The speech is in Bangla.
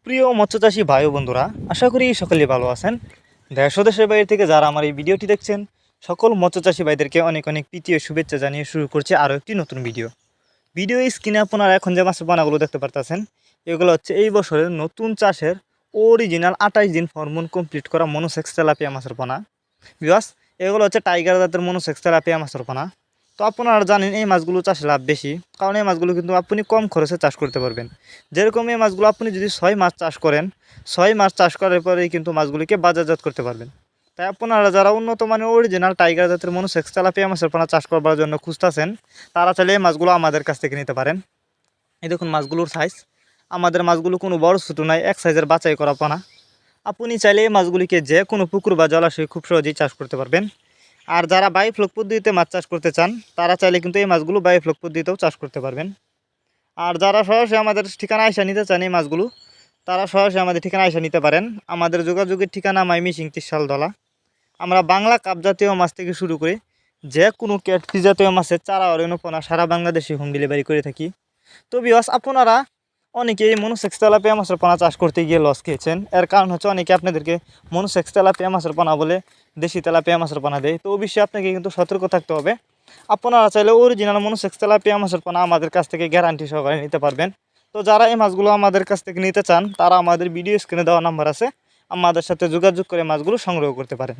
প্রিয় মৎস্যচাষী ভাই ও বন্ধুরা, আশা করি সকলেই ভালো আছেন। দেশ ও দেশের বাইরে থেকে যারা আমার এই ভিডিওটি দেখছেন, সকল মৎস্যচাষী ভাইদেরকে অনেক অনেক প্রীতি ও শুভেচ্ছা জানিয়ে শুরু করছে আরও একটি নতুন ভিডিও স্ক্রিনে আপনারা এখন যে মাছের পোনাগুলো দেখতে পারতেছেন, এগুলো হচ্ছে এই বছরের নতুন চাষের অরিজিনাল 28 দিন হরমোন কমপ্লিট করা মনোসেক্স তেলাপিয়া মাছের পোনা। বিকজ এগুলো হচ্ছে টাইগার জাতের মনোসেক্স তেলাপিয়া মাছের পোনা। তো আপনারা জানেন এই মাছগুলো চাষে লাভ বেশি, কারণ এই মাছগুলো কিন্তু আপনি কম খরচে চাষ করতে পারবেন। যেরকম এই মাছগুলো আপনি যদি 6 মাস চাষ করেন, 6 মাস চাষ করার পরেই কিন্তু মাছগুলিকে বাজারজাত করতে পারবেন। তাই আপনারা যারা উন্নত মানের অরিজিনাল টাইগার জাতের মনোসেক্স তেলাপিয়া মাছের পোনা চাষ করবার জন্য খুঁজতেছেন, তারা চাইলে এই মাছগুলো আমাদের কাছ থেকে নিতে পারেন। এই দেখুন মাছগুলোর সাইজ, আমাদের মাছগুলো কোনো বড় ছোটো নাই, এক সাইজের বাছাই করা পোনা। আপনি চাইলে এই মাছগুলিকে যে কোনো পুকুর বা জলাশয়ে খুব সহজেই চাষ করতে পারবেন। আর যারা বায়োফ্লক পদ্ধতিতে মাছ চাষ করতে চান, তারা চাইলে কিন্তু এই মাছগুলো বায়োফ্লক পদ্ধতিতেও চাষ করতে পারবেন। আর যারা সরাসরি আমাদের ঠিকানা আইসা নিতে চান এই মাছগুলো, তারা সরাসরি আমাদের ঠিকানা আইসা নিতে পারেন। আমাদের যোগাযোগের ঠিকানা মাইমিসিং 30 ডলা। আমরা বাংলা কাপ জাতীয় মাছ থেকে শুরু করে যে কোনো ক্যাটফিশ জাতীয় মাছের চারা অরণ্যপনা সারা বাংলাদেশে হোম ডেলিভারি করে থাকি। তো বিকজ আপনারা অনেকেই মনোসেক্স তেলাপিয়া মাছের পোনা চাষ করতে গিয়ে লস খেয়েছেন। এর কারণ হচ্ছে অনেকে আপনাদেরকে মনোসেক্স তেলাপিয়া মাছের পোনা বলে দেশি তেলাপিয়া মাছের পোনা দেয়। তো অবশ্যই আপনাকে কিন্তু সতর্ক থাকতে হবে। আপনারা চাইলে অরিজিনাল মনোসেক্স তেলাপিয়া মাছের পোনা আমাদের কাছ থেকে গ্যারান্টি সহকারে নিতে পারবেন। তো যারা এই মাছগুলো আমাদের কাছ থেকে নিতে চান, তারা আমাদের ভিডিও স্ক্রিনে দেওয়া নাম্বার আছে, আমাদের সাথে যোগাযোগ করে মাছগুলো সংগ্রহ করতে পারেন।